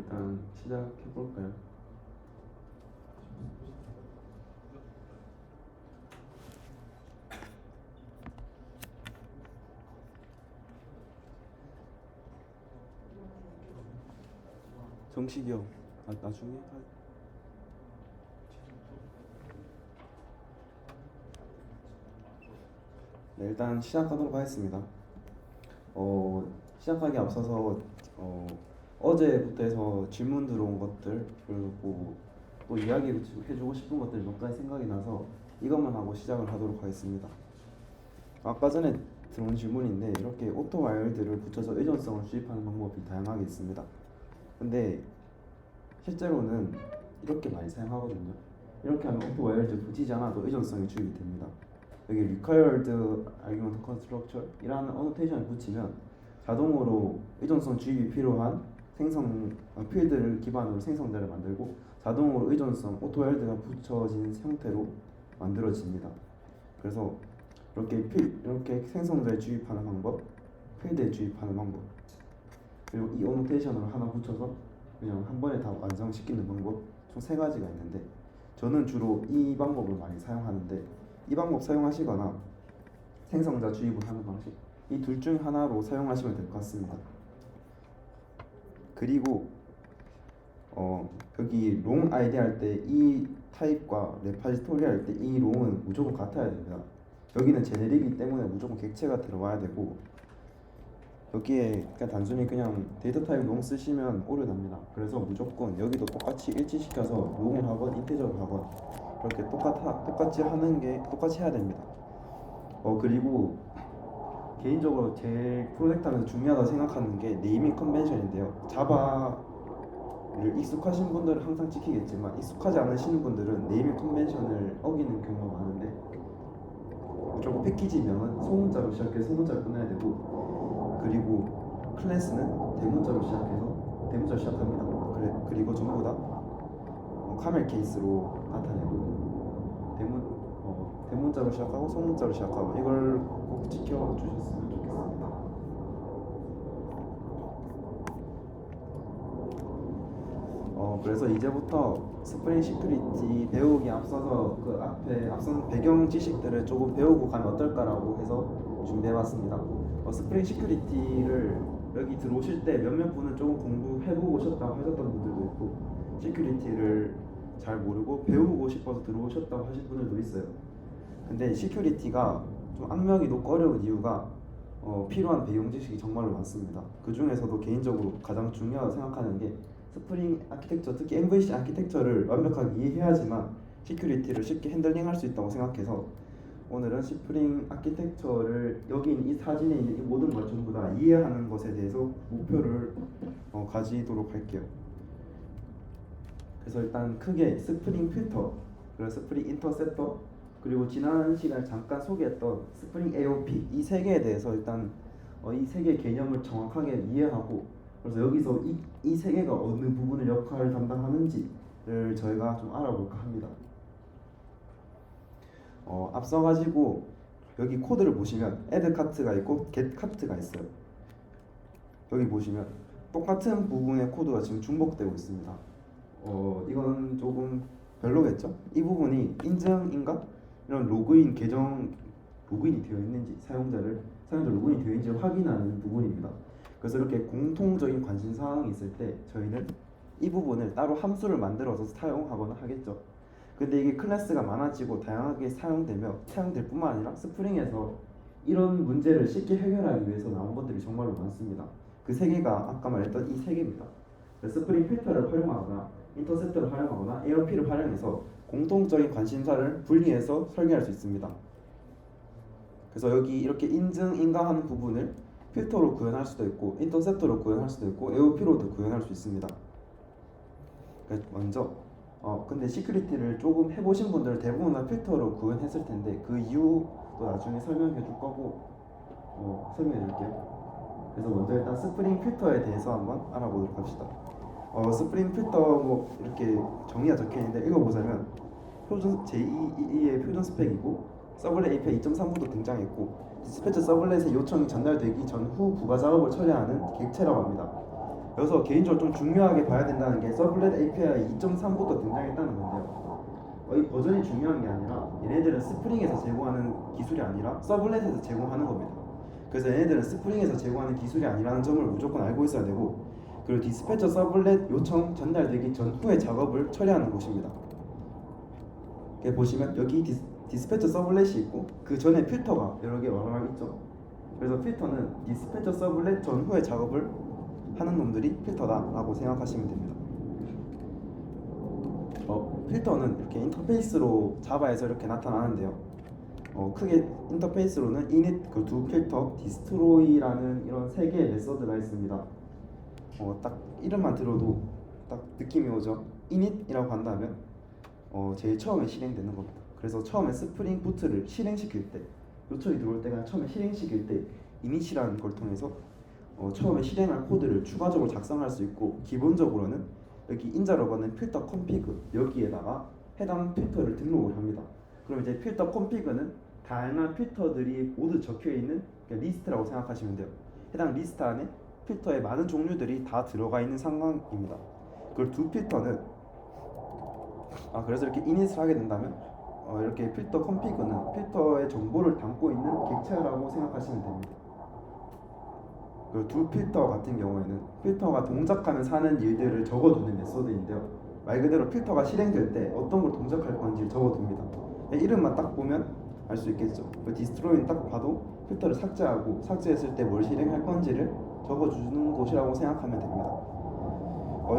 일단 시작해 볼까요? 정식이 형, 나중에 네, 일단 시작하도록 하겠습니다. 시작하기 앞서서 어제부터 해서 질문 들어온 것들 그리고 또 이야기 해주고 싶은 것들이 몇 가지 생각이 나서 이것만 하고 시작을 하도록 하겠습니다. 아까 전에 들어온 질문인데 이렇게 오토 와일드를 붙여서 의존성을 주입하는 방법이 다양하게 있습니다. 근데 실제로는 이렇게 많이 사용하거든요. 이렇게 하면 오토 와일드 붙이지 않아도 의존성이 주입이 됩니다. 여기 required argument constructor 이라는 어노테이션을 붙이면 자동으로 의존성 주입이 필요한 필드를 기반으로 생성자를 만들고 자동으로 의존성 오토 와일드가 붙여진 형태로 만들어집니다. 그래서 이렇게 생성자에 주입하는 방법, 필드에 주입하는 방법, 그리고 이 어노테이션을 하나 붙여서 그냥 한 번에 다 완성시키는 방법, 총 세 가지가 있는데 저는 주로 이 방법을 많이 사용하는데 이 방법 사용하시거나 생성자 주입을 하는 방식, 이 둘 중 하나로 사용하시면 될 것 같습니다. 그리고 여기 롱 아이디 할 때 이 타입과 레파지토리 할 때 이 롱은 무조건 같아야 됩니다. 여기는 제네릭이기 때문에 무조건 객체가 들어와야 되고 여기에 그냥 단순히 그냥 데이터 타입 롱 쓰시면 오류 납니다. 그래서 무조건 여기도 똑같이 일치시켜서 롱을 하건 인티저를 하건 그렇게 똑같이 하는 게 똑같이 해야 됩니다. 그리고 개인적으로 제일 프로젝트 하면서 중요하다고 생각하는 게 네이밍 컨벤션인데요. 자바를 익숙하신 분들은 항상 지키겠지만 익숙하지 않으시는 분들은 네이밍 컨벤션을 어기는 경우가 많은데 무조건 패키지명은 소문자로 시작해서 소문자로 끝나야 되고 그리고 클래스는 대문자로 시작해서 대문자로 시작합니다. 그리고 전부 다 카멜 케이스로 나타내고 대문자로 시작하고 소문자로 시작하고 이걸 꼭 지켜주셨으면 좋겠습니다. 그래서 이제부터 스프링 시큐리티 배우기 앞서서 그 앞선 배경 지식들을 조금 배우고 가면 어떨까라고 해서 준비해봤습니다. 스프링 시큐리티를 여기 들어오실 때 몇몇 분은 조금 공부해보고 오셨다고 하셨던 분들도 있고 시큐리티를 잘 모르고 배우고 싶어서 들어오셨다고 하신 분들도 있어요. 근데 시큐리티가 좀 악명이 높고 어려운 이유가 필요한 배경 지식이 정말로 많습니다. 그 중에서도 개인적으로 가장 중요하다고 생각하는 게 스프링 아키텍처, 특히 MVC 아키텍처를 완벽하게 이해해야지만 시큐리티를 쉽게 핸들링할 수 있다고 생각해서 오늘은 스프링 아키텍처를 여기 있는 이 사진에 있는 이 모든 걸 전부 다 이해하는 것에 대해서 목표를 가지도록 할게요. 그래서 일단 크게 스프링 필터, 그리고 스프링 인터셉터, 그리고 지난 시간에 잠깐 소개했던 스프링 AOP 이 세 개에 대해서 일단 이 세 개의 개념을 정확하게 이해하고 그래서 여기서 이 세 개가 어느 부분을 역할을 담당하는지를 저희가 좀 알아볼까 합니다. 앞서 가지고 여기 코드를 보시면 add 카트가 있고 get 카트가 있어요. 여기 보시면 똑같은 부분의 코드가 지금 중복되고 있습니다. 이건 조금 별로겠죠? 이 부분이 인증인가? 이런 로그인 계정 로그인이 되어 있는지 사용자 로그인이 되어 있는지 확인하는 부분입니다. 그래서 이렇게 공통적인 관심 사항이 있을 때 저희는 이 부분을 따로 함수를 만들어서 사용하거나 하겠죠. 근데 이게 클래스가 많아지고 다양하게 사용될 뿐만 아니라 스프링에서 이런 문제를 쉽게 해결하기 위해서 나온 것들이 정말로 많습니다. 그 세 개가 아까 말했던 이 세 개입니다. 스프링 필터를 활용하거나 인터셉터를 활용하거나 ARP를 활용해서 공통적인 관심사를 분리해서 설계할 수 있습니다. 그래서 여기 이렇게 인증인가하는 부분을 필터로 구현할 수도 있고 인터셉터로 구현할 수도 있고 AOP로도 구현할 수 있습니다. 먼저 근데 시큐리티를 조금 해보신 분들은 대부분 다 필터로 구현했을 텐데 그 이유도 나중에 설명해 줄 거고 설명해 줄게요. 그래서 먼저 일단 스프링 필터에 대해서 한번 알아보도록 합시다. 스프링 필터 이렇게 정의가 적혀 있는데 읽어보자면 표준 제2의 표준 스펙이고 서블렛 API 2.3부도 등장했고 디스패치 서블렛의 요청이 전달되기 전후 부가 작업을 처리하는 객체라고 합니다. 여기서 개인적으로 좀 중요하게 봐야 된다는 게 서블렛 API 2.3부터 등장했다는 건데요. 이 버전이 중요한 게 아니라 얘네들은 스프링에서 제공하는 기술이 아니라 서블렛에서 제공하는 겁니다. 그래서 얘네들은 스프링에서 제공하는 기술이 아니라는 점을 무조건 알고 있어야 되고, 그리고 디스패처 서블렛 요청 전달되기 전후의 작업을 처리하는 곳입니다. 여기 보시면 여기 디스패처 서블렛이 있고 그 전에 필터가 여러 개 와라락 있죠. 그래서 필터는 디스패처 서블렛 전후의 작업을 하는 놈들이 필터다라고 생각하시면 됩니다. 필터는 이렇게 인터페이스로 자바에서 이렇게 나타나는데요. 크게 인터페이스로는 init 그 두 필터, destroy라는 이런 세 개의 메서드가 있습니다. 딱 이름만 들어도 딱 느낌이 오죠. init이라고 한다면 제일 처음에 실행되는 겁니다. 그래서 처음에 스프링 부트를 실행시킬 때, 요청이 들어올 때가 처음에 실행시킬 때 init이라는 걸 통해서 처음에 실행할 코드를 추가적으로 작성할 수 있고, 기본적으로는 여기 인자로 받는 필터 컴피그 여기에다가 해당 필터를 등록을 합니다. 그럼 이제 필터 컴피그는 다양한 필터들이 모두 적혀 있는 리스트라고 생각하시면 돼요. 해당 리스트 안에 필터의 많은 종류들이 다 들어가 있는 상황입니다. 그걸 두 필터는 그래서 이렇게 이닛을 하게 된다면 이렇게 필터 컴피그는 필터의 정보를 담고 있는 객체라고 생각하시면 됩니다. 그 두 필터 같은 경우에는 필터가 동작하면서 하는 일들을 적어두는 메소드인데요. 말 그대로 필터가 실행될 때 어떤 걸 동작할 건지 적어둡니다. 이름만 딱 보면 알 수 있겠죠. 디스트로이는 딱 봐도 필터를 삭제하고 삭제했을 때 뭘 실행할 건지를 적어주는 곳이라고 생각하면 됩니다.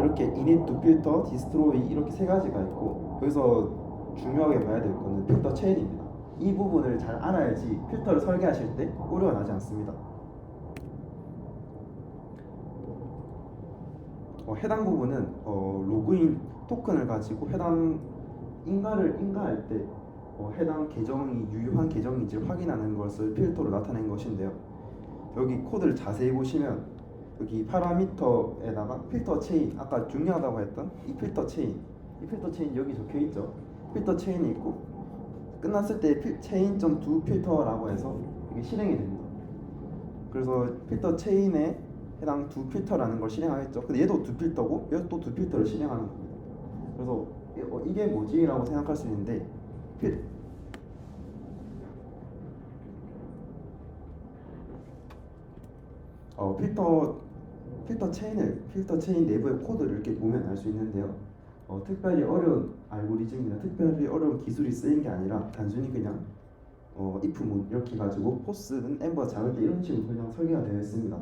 이렇게 init 두 필터, 디스트로이 이렇게 세 가지가 있고, 여기서 중요하게 봐야 될 거는 필터 체인입니다. 이 부분을 잘 알아야지 필터를 설계하실 때 오류가 나지 않습니다. 해당 부분은 로그인 토큰을 가지고 해당 인가를 인가할 때 해당 계정이 유효한 계정인지 확인하는 것을 필터로 나타낸 것인데요. 여기 코드를 자세히 보시면 여기 파라미터에다가 필터 체인, 아까 중요하다고 했던 이 필터 체인 여기 적혀 있죠. 필터 체인이 있고 끝났을 때 체인.do 필터라고 해서 이게 실행이 됩니다. 그래서 필터 체인에 해당 두 필터라는 걸 실행하겠죠. 근데 얘도 두 필터고 얘도 또 두 필터를 실행하는 겁니다. 그래서 이게 뭐지? 라고 생각할 수 있는데 필터 체인 내부의 코드를 이렇게 보면 알 수 있는데요. 특별히 어려운 알고리즘이나 특별히 어려운 기술이 쓰인 게 아니라 단순히 그냥 if 문 이렇게 가지고 포스는 n보다 작을 때 이런 식으로 그냥 설계가 되어 있습니다.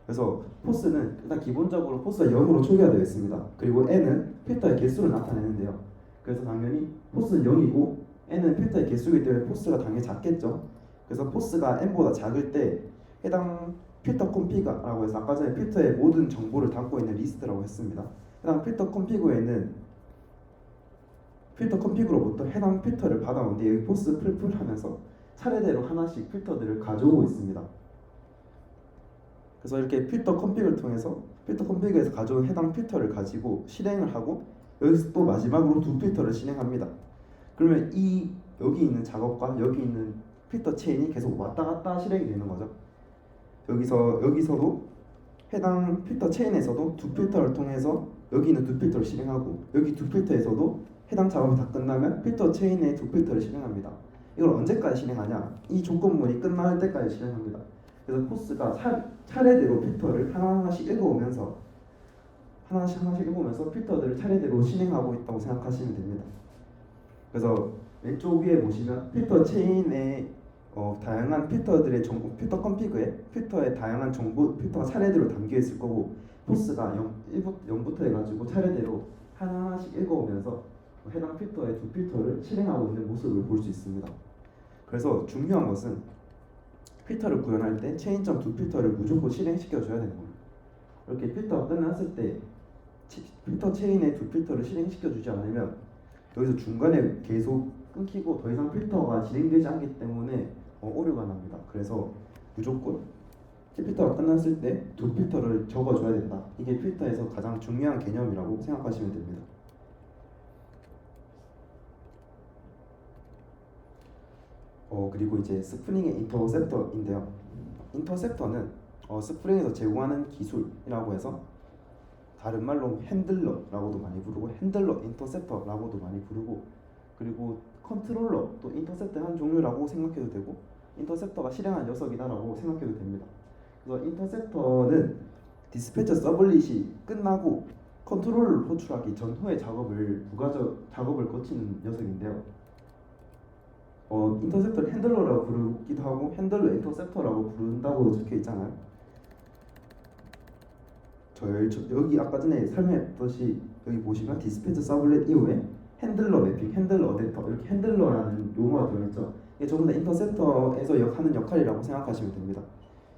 그래서 포스는 일단 기본적으로 포스가 0으로 초기화 되어 있습니다. 그리고 n은 필터의 개수를 나타내는데요. 그래서 당연히 포스는 0이고 n은 필터의 개수이기 때문에 포스가 당연히 작겠죠. 그래서 포스가 n보다 작을 때 해당 필터 컴피그라고 해서 아까 전에 필터의 모든 정보를 담고 있는 리스트라고 했습니다. 해당 필터 컴피그에는 필터 컴피그로부터 해당 필터를 받아오는데 여기 포스 풀풀 하면서 차례대로 하나씩 필터들을 가져오고 있습니다. 그래서 이렇게 필터 컴피그를 통해서 필터 컴피그에서 가져온 해당 필터를 가지고 실행을 하고 여기서 또 마지막으로 두 필터를 실행합니다. 그러면 여기 있는 작업과 여기 있는 필터 체인이 계속 왔다 갔다 실행이 되는 거죠. 여기서도 해당 필터 체인에서도 두 필터를 통해서 여기 있는 두 필터를 실행하고 여기 두 필터에서도 해당 작업이 다 끝나면 필터 체인의 두 필터를 실행합니다. 이걸 언제까지 실행하냐? 이 조건문이 끝날 때까지 실행합니다. 그래서 포스가 차례대로 필터를 하나하나씩 읽어오면서 필터들을 차례대로 실행하고 있다고 생각하시면 됩니다. 그래서 왼쪽 위에 보시면 필터 체인의 다양한 필터들의 정보, 필터 컴피그에 필터의 다양한 정보, 필터가 차례대로 담겨 있을 거고 포스가 0부터 해가지고 차례대로 하나하나씩 읽어오면서 해당 필터의 두 필터를 실행하고 있는 모습을 볼 수 있습니다. 그래서 중요한 것은 필터를 구현할 때 체인.두 필터를 무조건 실행시켜줘야 되는 겁니다. 이렇게 필터가 끝났을 때 필터 체인의 두 필터를 실행시켜주지 않으면 여기서 중간에 계속 끊기고 더 이상 필터가 진행되지 않기 때문에 오류가 납니다. 그래서 무조건 필터가 끝났을 때 두 필터를 적어줘야 된다. 이게 필터에서 가장 중요한 개념이라고 생각하시면 됩니다. 그리고 이제 스프링의 인터셉터인데요. 인터셉터는 스프링에서 제공하는 기술이라고 해서 다른 말로 핸들러라고도 많이 부르고 핸들러 인터셉터라고도 많이 부르고 그리고 컨트롤러 또 인터셉터의 한 종류라고 생각해도 되고 인터셉터가 실행한 녀석이다라고 생각해도 됩니다. 그래서 인터셉터는 디스패처 서블릿이 끝나고 컨트롤러를 호출하기 전후의 작업을 부가적 작업을 거치는 녀석인데요. 인터셉터를 핸들러라고 부르기도 하고 핸들러 인터셉터라고 부른다고 적혀 있잖아요. 여기 아까 전에 설명했듯이 여기 보시면 디스패처 서블렛 이후에 핸들러 매핑, 핸들러 어댑터 이렇게 핸들러라는 용어가 들어있죠. 이게 전부 다 인터셉터에서 하는 역할이라고 생각하시면 됩니다.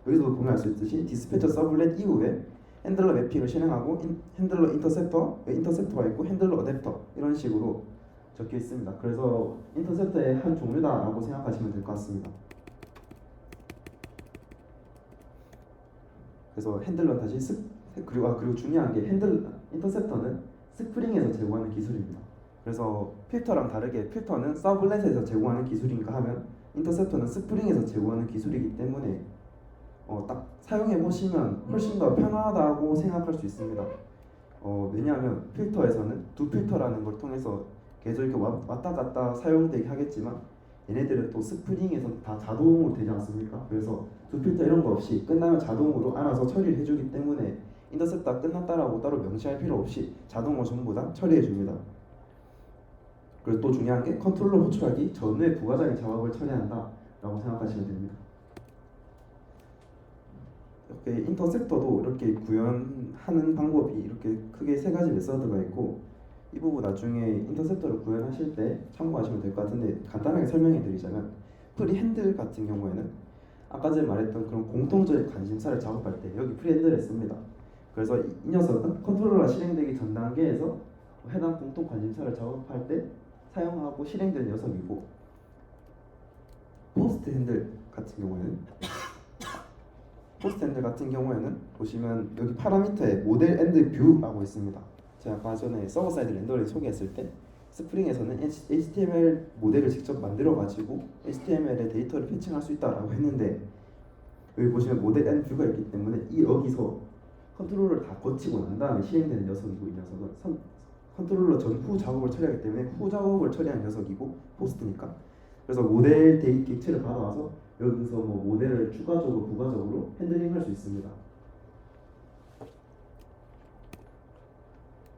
여기서도 보면 알 수 있듯이 디스패처 서블렛 이후에 핸들러 매핑을 실행하고 핸들러 인터셉터가 있고 핸들러 어댑터 이런 식으로 적혀 있습니다. 그래서 인터셉터의 한 종류다라고 생각하시면 될 것 같습니다. 그래서 핸들러 그리고 중요한 게 인터셉터는 스프링에서 제공하는 기술입니다. 그래서 필터랑 다르게 필터는 서블렛에서 제공하는 기술인가 하면 인터셉터는 스프링에서 제공하는 기술이기 때문에 딱 사용해 보시면 훨씬 더 편하다고 생각할 수 있습니다. 왜냐하면 필터에서는 두 필터라는 걸 통해서 계속 이렇게 왔다 갔다 사용되게 하겠지만 얘네들은 또 스프링에서 다 자동으로 되지 않습니까? 그래서 두 필터 이런 거 없이 끝나면 자동으로 알아서 처리를 해주기 때문에 인터셉터가 끝났다라고 따로 명시할 필요 없이 자동으로 전부 다 처리해 줍니다. 그리고 또 중요한 게 컨트롤러 호출하기 전에 부가적인 작업을 처리한다라고 생각하시면 됩니다. 이렇게 인터셉터도 이렇게 구현하는 방법이 이렇게 크게 세 가지 메서드가 있고 이 부분 나중에 인터셉터를 구현하실 때 참고하시면 될 것 같은데 간단하게 설명해 드리자면 프리핸들 같은 경우에는 아까 전에 말했던 그런 공통적인 관심사를 작업할 때 여기 프리핸들을 씁니다. 그래서 이 녀석은 컨트롤러가 실행되기 전 단계에서 해당 공통 관심사를 작업할 때 사용하고 실행되는 녀석이고 포스트 핸들 같은 경우에는 보시면 여기 파라미터에 모델 앤드 뷰라고 있습니다. 제가 아까 전에 서버 사이드 렌더링 소개했을 때 스프링에서는 HTML 모델을 직접 만들어 가지고 HTML에 데이터를 패칭할 수 있다라고 했는데 여기 보시면 모델 앤드 뷰가 있기 때문에 여기서 컨트롤러를 다 거치고 난 다음에 실행되는 녀석이고 이 녀석은 컨트롤러 전후 작업을 처리하기 때문에 후 작업을 처리하는 녀석이고 포스트니까 그래서 모델 객체를 받아와서 여기서 뭐 모델을 추가적으로 부가적으로 핸들링할 수 있습니다.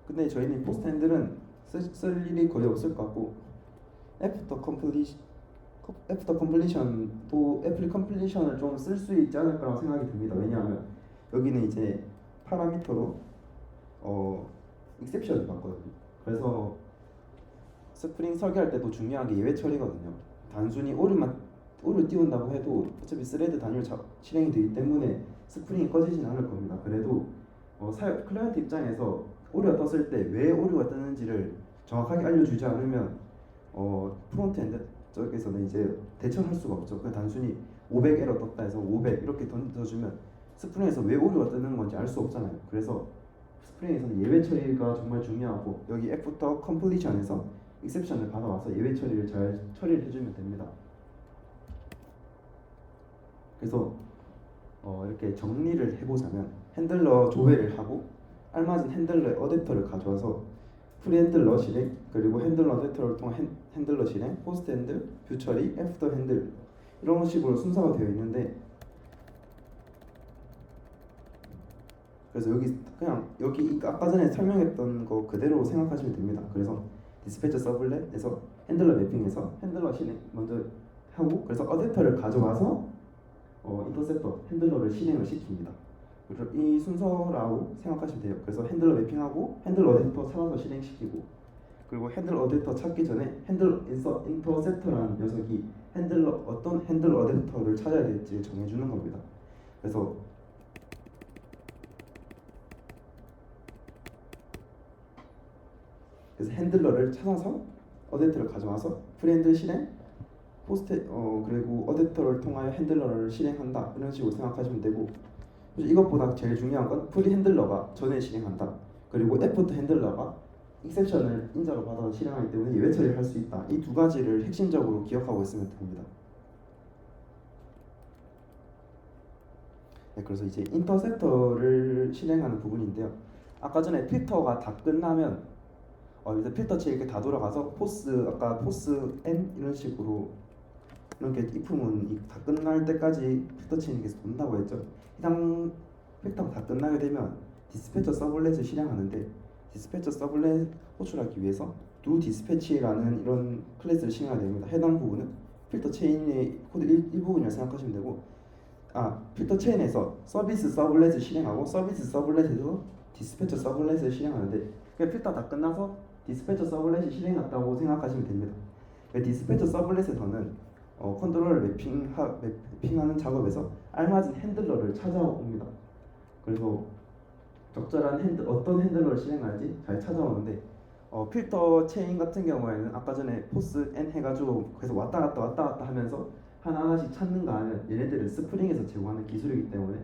근데 저희는 포스트 핸들은 쓸 일이 거의 없을 것 같고 애프터 컴플리션도 애플 컴플리션을 좀 쓸 수 있지 않을까라고 생각이 듭니다. 왜냐하면 여기는 이제 파라미터로 익셉션을 받거든요. 그래서 스프링 설계할 때도 중요한 게 예외 처리거든요. 단순히 오류 띄운다고 해도 어차피 스레드 단위로 실행이 되기 때문에 스프링이 꺼지진 않을 겁니다. 그래도 클라이언트 입장에서 오류가 떴을 때 왜 오류가 뜨는지를 정확하게 알려주지 않으면 프론트엔드 쪽에서는 이제 대처할 수가 없죠. 그냥 단순히 500 에러 떴다 해서 500 이렇게 던져주면 스프링에서 왜 오류가 뜨는 건지 알 수 없잖아요. 그래서 스프링에서는 예외 처리가 정말 중요하고 여기 애프터 컴플리션에서 익셉션을 받아와서 예외 처리를 잘 처리를 해주면 됩니다. 그래서 이렇게 정리를 해보자면 핸들러 조회를 하고 알맞은 핸들러의 어댑터를 가져와서 프리핸들러 실행 그리고 핸들러 어댑터를 통한 핸들러 실행 포스트 핸들, 뷰 처리, 애프터 핸들 이런 식으로 순서가 되어 있는데 그래서 여기 아까 전에 설명했던 거 그대로 생각하시면 됩니다. 그래서 디스패처 서블렛에서 핸들러 매핑에서 핸들러 실행 먼저 하고 그래서 어댑터를 가져와서 인터셉터 핸들러를 실행을 시킵니다. 이 순서라고 생각하시면 돼요. 그래서 핸들러 매핑하고 핸들러 어댑터 찾아서 실행시키고 그리고 핸들러 어댑터 찾기 전에 핸들러 인터셉터라는 녀석이 어떤 핸들러 어댑터를 찾아야 될지 정해주는 겁니다. 그래서 핸들러를 찾아서 어댑터를 가져와서 프리핸들 실행 그리고 어댑터를 통하여 핸들러를 실행한다 이런 식으로 생각하시면 되고 이것보다 제일 중요한 건 프리 핸들러가 전에 실행한다 그리고 애프터 핸들러가 익셉션을 인자로 받아서 실행하기 때문에 예외 처리를 할 수 있다. 이 두 가지를 핵심적으로 기억하고 있으면 됩니다. 네, 그래서 이제 인터셉터를 실행하는 부분인데요. 아까 전에 필터가 다 끝나면 이제 필터 체인 이렇게 다 돌아가서 포스 아까 포스 n 이런 식으로 이렇게 if문 다 끝날 때까지 필터 체인이 계속 돈다고 했죠. 해당 필터가 다 끝나게 되면 디스패처 서블렛을 실행하는데 디스패처 서블렛 호출하기 위해서 do dispatch라는 이런 클래스를 실행해야 됩니다. 해당 부분은 필터 체인의 코드 일부분이라 생각하시면 되고 필터 체인에서 서비스 서블렛을 실행하고 서비스 서블렛에서 디스패처 서블렛을 실행하는데 필터 다 끝나서 디스패처 서블렛이 실행했다고 생각하시면 됩니다. 디스패처 서블렛에서는 컨트롤러 매핑하는 작업에서 알맞은 핸들러를 찾아옵니다. 그래서 적절한 어떤 핸들러를 실행할지 잘 찾아오는데 필터 체인 같은 경우에는 아까 전에 포스 n 해가지고 계속 왔다 갔다 하면서 하나하나씩 찾는가 하면 얘네들은 스프링에서 제공하는 기술이기 때문에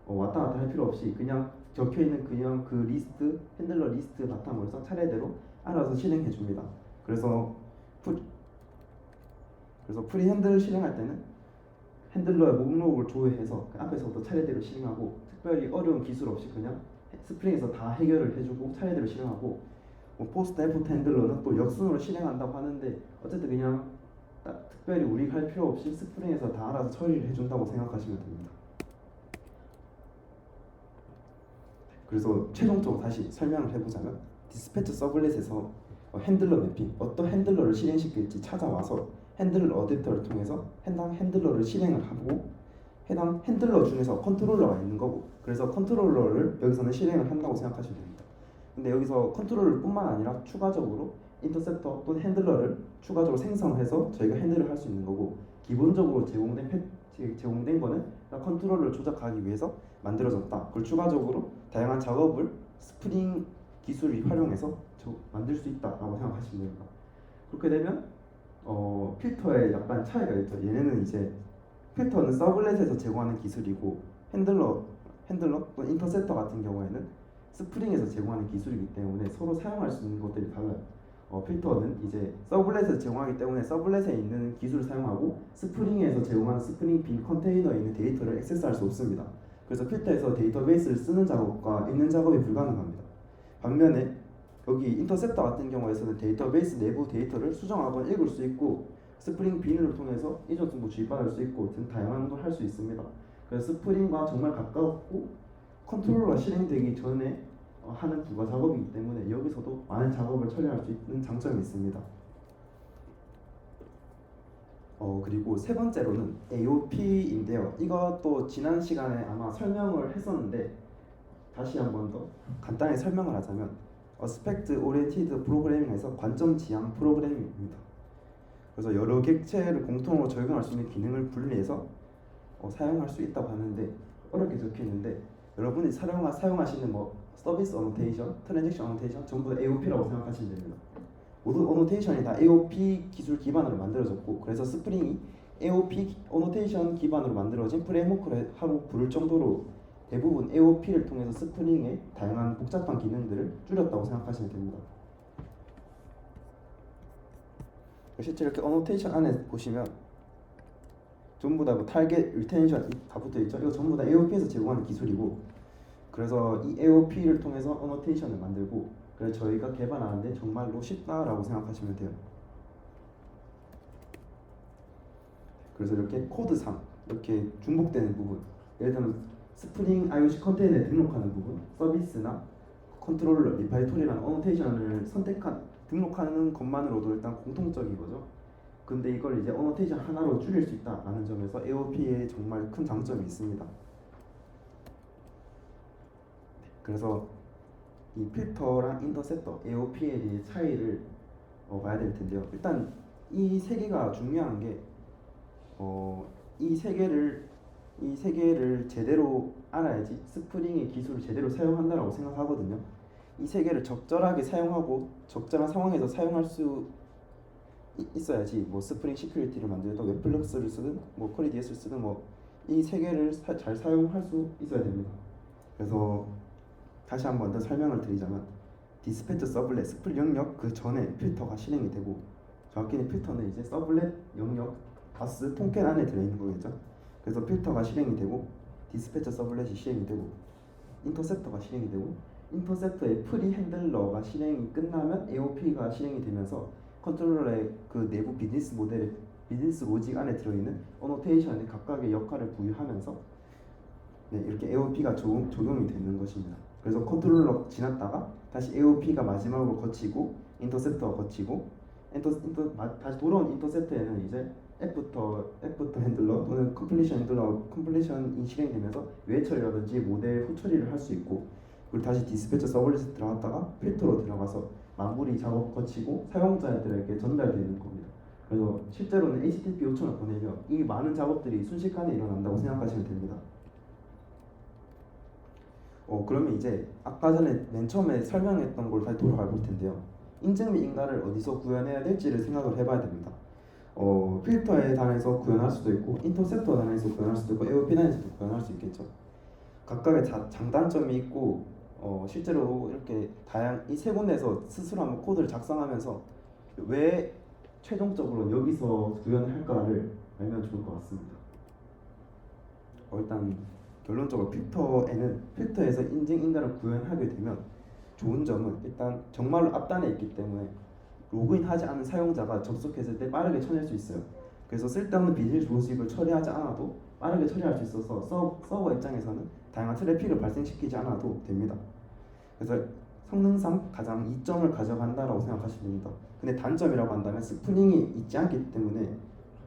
왔다 갔다 할 필요 없이 그냥 적혀있는 그냥 그 리스트 핸들러 리스트 바탕으로 해서 차례대로 알아서 실행해 줍니다. 그래서 프리 핸들 실행할 때는 핸들러의 목록을 조회해서 그 앞에서부터 차례대로 실행하고 특별히 어려운 기술 없이 그냥 스프링에서 다 해결을 해주고 차례대로 실행하고 포스트 애프터 핸들러는 또 역순으로 실행한다고 하는데 어쨌든 그냥 특별히 우리가 할 필요 없이 스프링에서 다 알아서 처리를 해준다고 생각하시면 됩니다. 그래서 최종적으로 다시 설명을 해보자면 디스패처 서블렛에서 핸들러 매핑 어떤 핸들러를 실행시킬지 찾아와서 핸들러 어댑터를 통해서 해당 핸들러를 실행을 하고 해당 핸들러 중에서 컨트롤러가 있는 거고 그래서 컨트롤러를 여기서는 실행을 한다고 생각하시면 됩니다. 근데 여기서 컨트롤러 뿐만 아니라 추가적으로 인터셉터 또는 핸들러를 추가적으로 생성해서 저희가 핸들을 할 수 있는 거고 기본적으로 제공된 거는 컨트롤러를 조작하기 위해서 만들어졌다. 그걸 추가적으로 다양한 작업을 스프링 기술을 활용해서 만들 수 있다라고 생각하시면 됩니다. 그렇게 되면 필터에 약간 차이가 있죠. 얘네는 이제 필터는 서블렛에서 제공하는 기술이고 핸들러 또는 인터셉터 같은 경우에는 스프링에서 제공하는 기술이기 때문에 서로 사용할 수 있는 것들이 달라요. 필터는 이제 서블렛에서 제공하기 때문에 서블렛에 있는 기술을 사용하고 스프링에서 제공하는 스프링 빈 컨테이너에 있는 데이터를 액세스할 수 없습니다. 그래서 필터에서 데이터베이스를 쓰는 작업과 읽는 작업이 불가능합니다. 반면에 여기 인터셉터 같은 경우에서는 데이터베이스 내부 데이터를 수정하거나 읽을 수 있고 스프링 빈을 통해서 이전 정보 주입받을 수 있고 등 다양한 걸 할 수 있습니다. 그래서 스프링과 정말 가깝고 컨트롤러가 실행되기 전에 하는 부가 작업이기 때문에 여기서도 많은 작업을 처리할 수 있는 장점이 있습니다. 그리고 세 번째로는 AOP인데요. 이것도 지난 시간에 아마 설명을 했었는데 다시 한 번 더 간단히 설명을 하자면 어스펙트 오리엔티드 프로그래밍에서 관점 지향 프로그래밍입니다. 그래서 여러 객체를 공통으로 적용할 수 있는 기능을 분리해서 사용할 수 있다고 하는데 어렵게 적혀 있는데 여러분이 사용하시는 서비스 어노테이션, 트랜잭션 어노테이션 전부 AOP라고 생각하시면 됩니다. 모든 어노테이션이 다 AOP 기술 기반으로 만들어졌고 그래서 스프링이 AOP 어노테이션 기반으로 만들어진 프레임워크를 하고 부를 정도로 대부분 AOP를 통해서 스프링의 다양한 복잡한 기능들을 줄였다고 생각하시면 됩니다. 실제 이렇게 어노테이션 안에 보시면 전부 다 타겟, 리텐션 다 붙어있죠. 이거 전부 다 AOP에서 제공하는 기술이고 그래서 이 AOP를 통해서 어노테이션을 만들고 그래서 저희가 개발하는데 정말로 쉽다라고 생각하시면 돼요. 그래서 이렇게 코드상 이렇게 중복되는 부분 예를 들면 스프링 IOC 컨테이너에 등록하는 부분 서비스나 컨트롤러, 리파이토리라는 어노테이션을 등록하는 것만으로도 일단 공통적인 거죠. 근데 이걸 이제 어노테이션 하나로 줄일 수 있다라는 점에서 AOP에 정말 큰 장점이 있습니다. 그래서 이 필터랑 인터셉터, AOP에 대해 차이를 봐야 될 텐데요. 일단 이 세 개가 중요한 게 이 세 개를 제대로 알아야지 스프링의 기술을 제대로 사용한다라고 생각하거든요. 이 세 개를 적절하게 사용하고 적절한 상황에서 사용할 수 있어야지 스프링 시큐리티를 만들든 웹플럭스를 쓰든 쿼리 DS를 쓰든 이 세 개를 잘 사용할 수 있어야 됩니다. 그래서 다시 한 번 더 설명을 드리자면 디스패처 서블렛 스플릿 영역 그 전에 필터가 실행이 되고 정확히는 필터는 이제 서블렛 영역 바스 통캔 안에 들어있는 거겠죠. 그래서 필터가 실행이 되고 디스패처 서블렛이 실행이 되고 인터셉터가 실행이 되고 인터셉터의 프리 핸들러가 실행이 끝나면 AOP가 실행이 되면서 컨트롤러의 그 내부 비즈니스 모델의 비즈니스 로직 안에 들어있는 어노테이션에 각각의 역할을 부여하면서 이렇게 AOP가 적용이 되는 것입니다. 그래서 컨트롤러 지났다가 다시 AOP가 마지막으로 거치고 인터셉터가 거치고 다시 돌아온 인터셉터에는 이제 애프터 핸들러 또는 컴플리션 핸들러 컴플리션이 실행되면서 외 처리라든지 모델 후 처리를 할 수 있고, 그리고 다시 디스패처 서블릿에 들어갔다가 필터로 들어가서 마무리 작업 거치고 사용자들에게 전달되는 겁니다. 그래서 실제로는 HTTP 요청을 보내면 이 많은 작업들이 순식간에 일어난다고 생각하시면 됩니다. 그러면 이제 아까 전에 맨 처음에 설명했던 걸 다시 돌아가 볼 텐데요. 인증 및 인가를 어디서 구현해야 될지를 생각을 해봐야 됩니다. 필터에 단에서 구현할 수도 있고 인터셉터 단에서 구현할 수도 있고 AOP 단에서도 구현할 수 있겠죠. 각각의 장단점이 있고 실제로 이렇게 이 세 군데에서 스스로 한번 코드를 작성하면서 왜 최종적으로 여기서 구현을 할까를 알면 좋을 것 같습니다. 일단 결론적으로 필터에서 인증 인가를 구현하게 되면 좋은 점은 일단 정말로 앞단에 있기 때문에 로그인하지 않은 사용자가 접속했을 때 빠르게 쳐낼 수 있어요. 그래서 쓸데없는 비즈니스 로직을 처리하지 않아도 빠르게 처리할 수 있어서 서버 입장에서는 다양한 트래픽을 발생시키지 않아도 됩니다. 그래서 성능상 가장 이점을 가져간다라고 생각하시면 됩니다. 근데 단점이라고 한다면 스프링이 있지 않기 때문에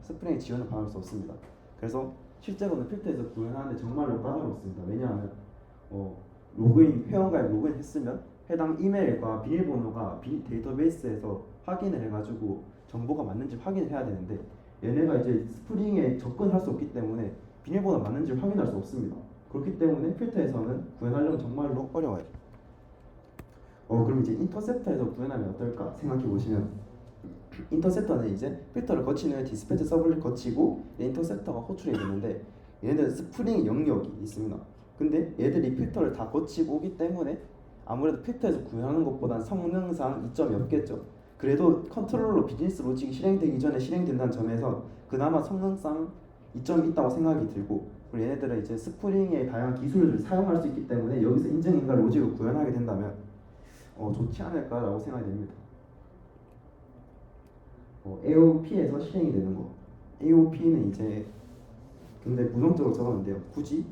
스프링 지원을 받을 수 없습니다. 그래서 실제로는 필터에서 구현하는데 정말로 까다롭습니다. 왜냐하면 회원가입 로그인했으면 해당 이메일과 비밀번호가 데이터베이스에서 확인을 해가지고 정보가 맞는지 확인을 해야 되는데, 얘네가 이제 스프링에 접근할 수 없기 때문에 비밀번호 맞는지 확인할 수 없습니다. 그렇기 때문에 필터에서는 구현하려면 정말로 어려워요. 그럼 이제 인터셉터에서 구현하면 어떨까 생각해 보시면, 인터셉터는 이제 필터를 거치는 디스패치 서블릿 거치고 인터셉터가 호출이 되는데, 얘네들은 스프링 영역이 있습니다. 근데 얘들이 필터를 다 거치고 오기 때문에 아무래도 필터에서 구현하는 것보단 성능상 이점이 없겠죠. 그래도 컨트롤러 비즈니스 로직이 실행되기 전에 실행된다는 점에서 그나마 성능상 이점이 있다고 생각이 들고, 그리고 얘네들은 이제 스프링의 다양한 기술을 사용할 수 있기 때문에 여기서 인증인가 로직을 구현하게 된다면 좋지 않을까라고 생각이 됩니다. AOP에서 실행이 되는 거. AOP는 이제 근데 부정적으로 적었는데요. 굳이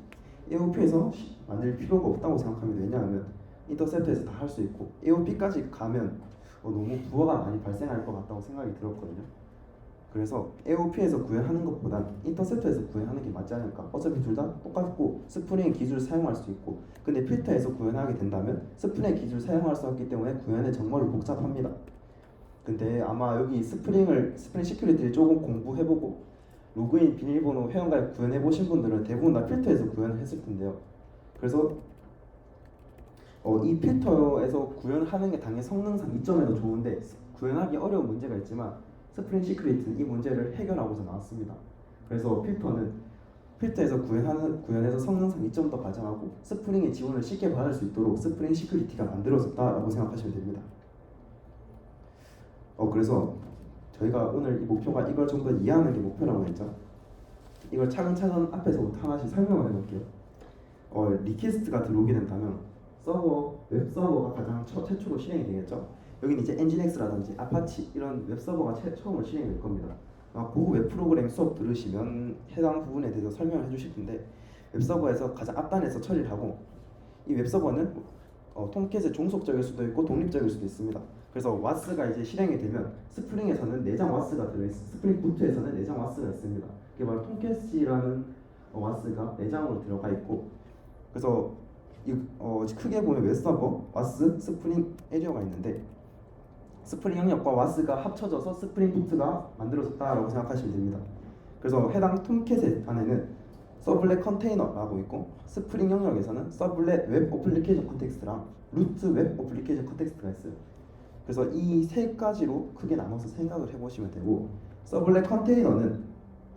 AOP에서 만들 필요가 없다고 생각합니다. 왜냐하면 인터셉터에서 다 할 수 있고 AOP까지 가면 너무 부하가 많이 발생할 것 같다고 생각이 들었거든요. 그래서 AOP에서 구현하는 것보단 인터셉터에서 구현하는 게 맞지 않을까. 어차피 둘 다 똑같고 스프링 기술을 사용할 수 있고, 근데 필터에서 구현하게 된다면 스프링 기술을 사용할 수 없기 때문에 구현이 정말로 복잡합니다. 근데 아마 여기 스프링 시큐리티를 조금 공부해보고 로그인 비밀번호 회원가입 구현해보신 분들은 대부분 다 필터에서 구현을 했을 텐데요. 그래서 이 필터에서 구현하는 게 당연히 성능상 이점에도 좋은데 구현하기 어려운 문제가 있지만 스프링 시큐리티는 이 문제를 해결하고자 나왔습니다. 그래서 필터에서 구현해서 성능상 이점도 가져가고 스프링의 지원을 쉽게 받을 수 있도록 스프링 시큐리티가 만들어졌다라고 생각하시면 됩니다. 그래서 저희가 오늘 이 목표가 이걸 좀 더 이해하는 게 목표라고 했죠. 이걸 차근차근 앞에서부터 하나씩 설명을 해볼게요. 리퀘스트가 들어오게 된다면 웹 서버가 가장 최초로 실행이 되겠죠. 여기는 이제 엔진엑스라든지 아파치 이런 웹 서버가 처음으로 실행이 될 겁니다. 고급 웹 프로그램 수업 들으시면 해당 부분에 대해서 설명을 해주실 텐데, 웹 서버에서 가장 앞단에서 처리를 하고, 이 웹 서버는 톰캣의 종속적일 수도 있고 독립적일 수도 있습니다. 그래서 와스가 이제 실행이 되면 스프링에서는 내장 와스가 들어있습니다. 스프링 부트에서는 내장 와스가 있습니다. 그게 바로 톰캣이라는 와스가 내장으로 들어가 있고, 그래서 크게 보면 웹서버, 와스, 스프링 에리어가 있는데, 스프링 영역과 와스가 합쳐져서 스프링 부트가 만들어졌다라고 생각하시면 됩니다. 그래서 해당 톰캣의 안에는 서블렛 컨테이너라고 있고, 스프링 영역에서는 서블렛 웹 어플리케이션 컨텍스트랑 루트 웹 어플리케이션 컨텍스트가 있어요. 그래서 이 세 가지로 크게 나눠서 생각을 해보시면 되고, 서블렛 컨테이너는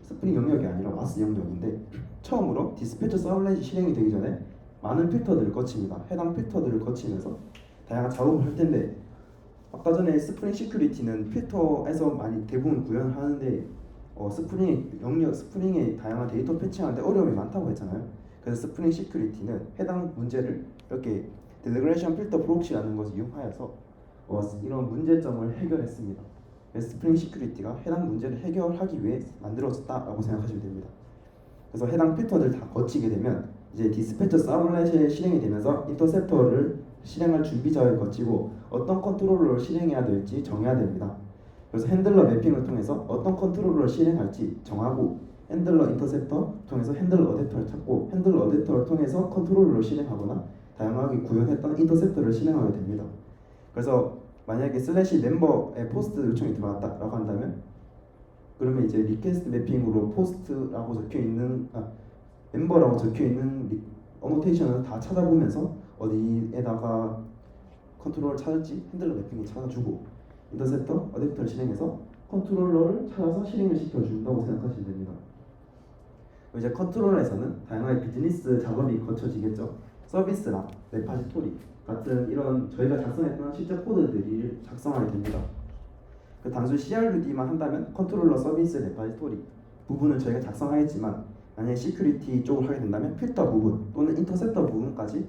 스프링 영역이 아니라 와스 영역인데, 처음으로 디스패처 서블렛이 실행이 되기 전에 많은 필터들을 거칩니다. 해당 필터들을 거치면서 다양한 작업을 할 텐데, 아까 전에 스프링 시큐리티는 필터에서 많이 대부분 구현을 하는데 스프링의 다양한 데이터 패치하는데 어려움이 많다고 했잖아요. 그래서 스프링 시큐리티는 해당 문제를 이렇게 델그레이션 필터 프록시라는 것을 이용하여서 이런 문제점을 해결했습니다. 그래서 스프링 시큐리티가 해당 문제를 해결하기 위해 만들어졌다라고 생각하시면 됩니다. 그래서 해당 필터를 다 거치게 되면 이제 디스패처 서블렛이 실행이 되면서 인터셉터를 실행할 준비 작업을 거치고 어떤 컨트롤러를 실행해야 될지 정해야 됩니다. 그래서 핸들러 매핑을 통해서 어떤 컨트롤러를 실행할지 정하고 핸들러 인터셉터 통해서 핸들러 어댑터를 찾고 핸들러 어댑터를 통해서 컨트롤러를 실행하거나 다양하게 구현했던 인터셉터를 실행하게 됩니다. 그래서 만약에 슬래시 멤버에 포스트 요청이 들어왔다라고 한다면 그러면 이제 리퀘스트 매핑으로 포스트라고 적혀있는 멤버라고 적혀있는 어노테이션을 다 찾아보면서 어디에다가 컨트롤러를 찾을지 핸들러 매핑을 찾아주고 인터셉터 어댑터를 실행해서 컨트롤러를 찾아서 실행을 시켜준다고 생각하시면 됩니다. 이제 컨트롤러에서는 다양한 비즈니스 작업이 거쳐지겠죠. 서비스랑 레파지토리 같은 이런 저희가 작성했던 실제 코드들이 작성하게 됩니다. 그 단순 CRUD만 한다면 컨트롤러 서비스 레파지토리 부분을 저희가 작성하겠지만 만약에 시큐리티 쪽을 하게 된다면 필터 부분 또는 인터셉터 부분까지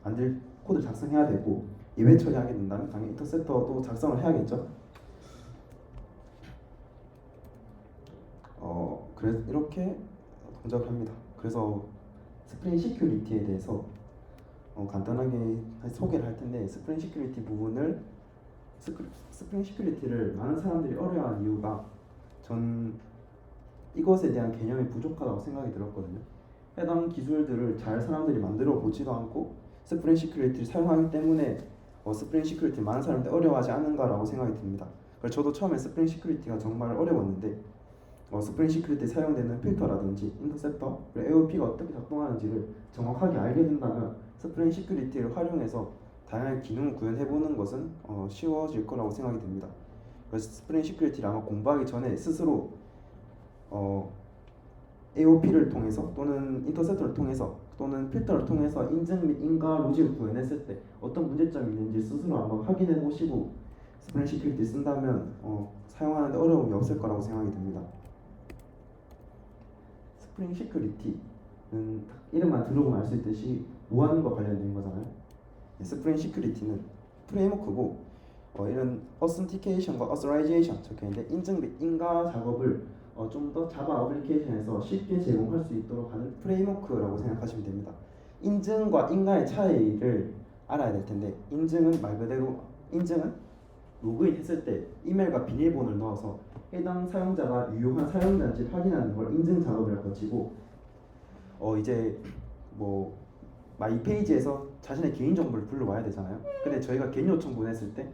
만들 코드 작성해야 되고 예외 처리하게 된다면 당연히 인터셉터도 작성을 해야겠죠. 그래서 이렇게 동작을 합니다. 그래서 스프링 시큐리티에 대해서 간단하게 소개를 할 텐데 스프링 시큐리티 부분을 스프링 시큐리티를 많은 사람들이 어려워하는 이유가 전 이것에 대한 개념이 부족하다고 생각이 들었거든요. 해당 기술들을 잘 사람들이 만들어 보지도 않고 스프링 시큐리티를 사용하기 때문에 스프링 시큐리티 많은 사람들이 어려워하지 않은가라고 생각이 듭니다. 그래서 저도 처음에 스프링 시큐리티가 정말 어려웠는데 스프링 시큐리티 사용되는 필터라든지 인터셉터 그리고 AOP가 어떻게 작동하는지를 정확하게 알게 된다면 스프링 시큐리티를 활용해서 다양한 기능을 구현해보는 것은 쉬워질 거라고 생각이 됩니다. 그래서 스프링 시큐리티를 아마 공부하기 전에 스스로 AOP를 통해서 또는 인터셉터를 통해서 또는 필터를 통해서 인증 및 인가 로직을 구현했을 때 어떤 문제점이 있는지 스스로 한번 확인해 보시고 스프링 시큐리티 쓴다면 사용하는데 어려움이 없을 거라고 생각이 듭니다. 스프링 시큐리티는 이름만 들어보면 알 수 있듯이 무한과 관련된 거잖아요. 스프링 시큐리티는 프레임워크고 이런 어센티케이션과 어서라이제이션 적혀있는데 인증 및 인가 작업을 좀 더 자바 어플리케이션에서 쉽게 제공할 수 있도록 하는 프레임워크라고 생각하시면 됩니다. 인증과 인가의 차이를 알아야 될 텐데 인증은 말 그대로 인증은 로그인 했을 때 이메일과 비밀번호를 넣어서 해당 사용자가 유효한 사용자인지 확인하는 걸 인증 작업을 거치고 이제 뭐 마이 페이지에서 자신의 개인 정보를 불러와야 되잖아요. 근데 저희가 개인 요청 보냈을 때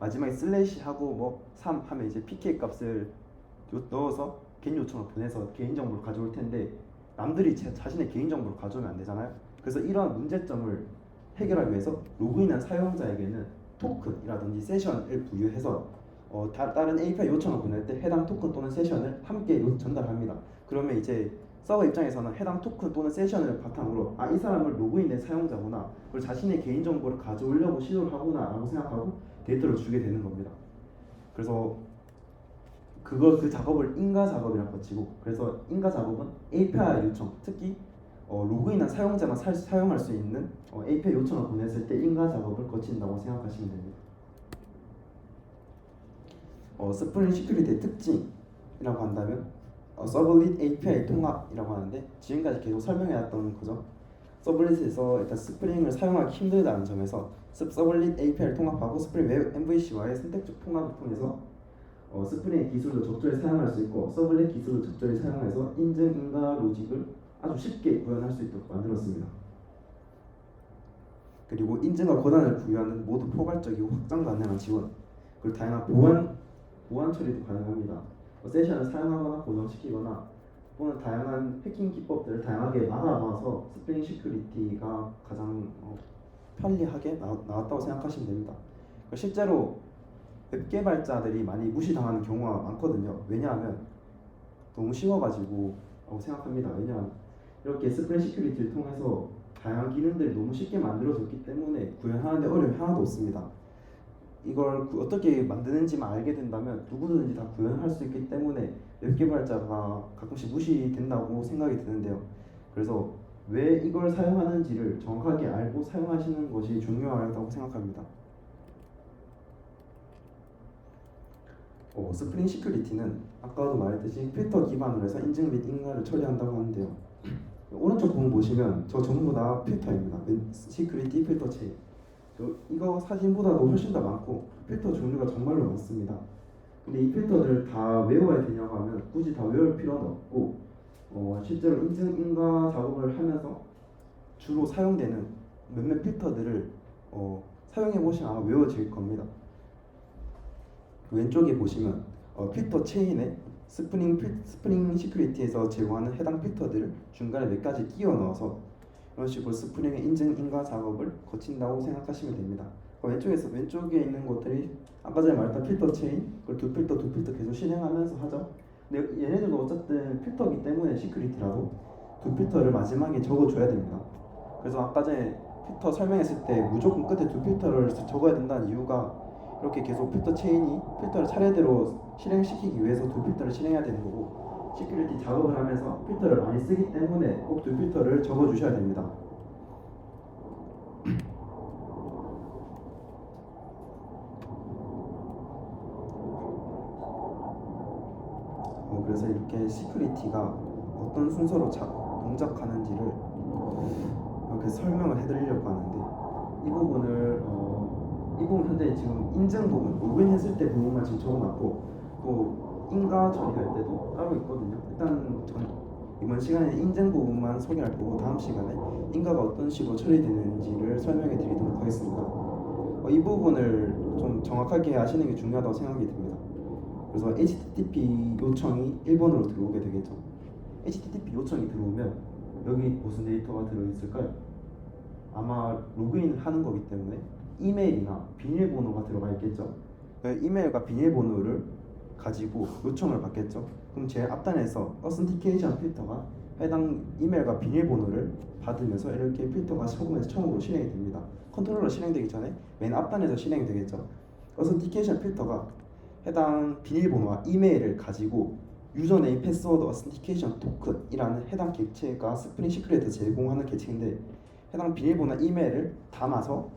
마지막에 슬래시 하고 뭐 3 하면 이제 PK 값을 넣어서 개인 요청을 보내서 개인 정보를 가져올 텐데 남들이 자신의 개인 정보를 가져오면 안 되잖아요. 그래서 이러한 문제점을 해결하기 위해서 로그인한 사용자에게는 토큰이라든지 세션을 부여해서 다른 API 요청을 보낼 때 해당 토큰 또는 세션을 함께 전달합니다. 그러면 이제 서버 입장에서는 해당 토큰 또는 세션을 바탕으로 이 사람을 로그인된 사용자구나, 그리고 자신의 개인 정보를 가져오려고 시도를 하구나 라고 생각하고 데이터를 주게 되는 겁니다. 그래서 그 작업을 인가 작업이라고 거치고, 그래서 인가 작업은 API 요청, 특히 로그인한 사용자만 사용할 수 있는 API 요청을 보냈을 때 인가 작업을 거친다고 생각하시면 됩니다. 스프링 시큐리티의 특징이라고 한다면 서블릿 API 통합이라고 하는데 지금까지 계속 설명해왔던 거죠. 서블릿에서 일단 스프링을 사용하기 힘들다는 점에서 서블릿 API를 통합하고 스프링 웹 MVC와의 선택적 통합을 통해서 스프링의 기술도 적절히 사용할 수 있고 서블릿 기술도 적절히 사용해서 인증, 인가 로직을 아주 쉽게 구현할 수 있도록 만들었습니다. 그리고 인증과 권한을 부여하는 모두 포괄적이고 확장 가능한 지원, 그리고 다양한 보안 처리도 가능합니다. 세션을 사용하거나 고정시키거나 또는 다양한 해킹 기법들을 다양하게 막아놔서 스프링 시큐리티가 가장 편리하게 나왔다고 생각하시면 됩니다. 실제로 웹 개발자들이 많이 무시당하는 경우가 많거든요. 왜냐하면 너무 쉬워가지고 생각합니다. 왜냐하면 이렇게 스프링 시큐리티를 통해서 다양한 기능들이 너무 쉽게 만들어졌기 때문에 구현하는데 어려움이 하나도 없습니다. 이걸 어떻게 만드는지만 알게 된다면 누구든지 다 구현할 수 있기 때문에 웹 개발자가 가끔씩 무시된다고 생각이 드는데요. 그래서 왜 이걸 사용하는지를 정확하게 알고 사용하시는 것이 중요하다고 생각합니다. 스프링 시큐리티는 아까도 말했듯이 필터 기반으로 해서 인증 및 인가를 처리한다고 하는데요. 오른쪽 부분 보시면 저 전부 다 필터입니다. 시큐리티 필터 체인. 이거 사진보다도 훨씬 더 많고 필터 종류가 정말로 많습니다. 근데 이 필터들을 다 외워야 되냐고 하면 굳이 다 외울 필요는 없고 실제로 인증 인가 작업을 하면서 주로 사용되는 몇몇 필터들을 사용해 보시면 아마 외워질 겁니다. 왼쪽에 보시면 필터 체인에 스프링 시큐리티에서 제공하는 해당 필터들을 중간에 몇 가지 끼워 넣어서 이런 식으로 스프링의 인증 인가 작업을 거친다고 생각하시면 됩니다. 왼쪽에 있는 것들이 아까 전에 말했던 필터 체인, 그걸 두 필터 계속 실행하면서 하죠. 근데 얘네들도 어쨌든 필터기 때문에 시큐리티라도 두 필터를 마지막에 적어줘야 됩니다. 그래서 아까 전에 필터 설명했을 때 무조건 끝에 두 필터를 적어야 된다는 이유가 이렇게 계속 필터 체인이 필터를 차례대로 실행시키기 위해서 두 필터를 실행해야 되는 거고, 시큐리티 작업을 하면서 필터를 많이 쓰기 때문에 꼭 두 필터를 적어주셔야 됩니다. 그래서 이렇게 시큐리티가 어떤 순서로 동작하는지를 이렇게 설명을 해드리려고 하는데, 이 부분 현재 지금 인증 부분, 로그인했을 때 부분만 지금 적어놨고, 또 인가 처리할 때도 따로 있거든요. 일단 이번 시간에 인증 부분만 소개할 거고, 다음 시간에 인가가 어떤 식으로 처리되는지를 설명해 드리도록 하겠습니다. 이 부분을 좀 정확하게 아시는 게 중요하다고 생각이 듭니다. 그래서 HTTP 요청이 1번으로 들어오게 되겠죠. HTTP 요청이 들어오면 여기 무슨 데이터가 들어있을까요? 아마 로그인 하는 거기 때문에 이메일이나 비밀번호가 들어가 있겠죠. 이메일과 비밀번호를 가지고 요청을 받겠죠. 그럼 제일 앞단에서 어센티케이션 필터가 해당 이메일과 비밀번호를 받으면서 이렇게 필터가 처음으로 실행이 됩니다. 컨트롤러 실행되기 전에 맨 앞단에서 실행이 되겠죠. 어센티케이션 필터가 해당 비밀번호와 이메일을 가지고 유저네임 패스워드 어센티케이션 토큰이라는 해당 객체가 스프링 시크릿에 제공하는 객체인데, 해당 비밀번호와 이메일을 담아서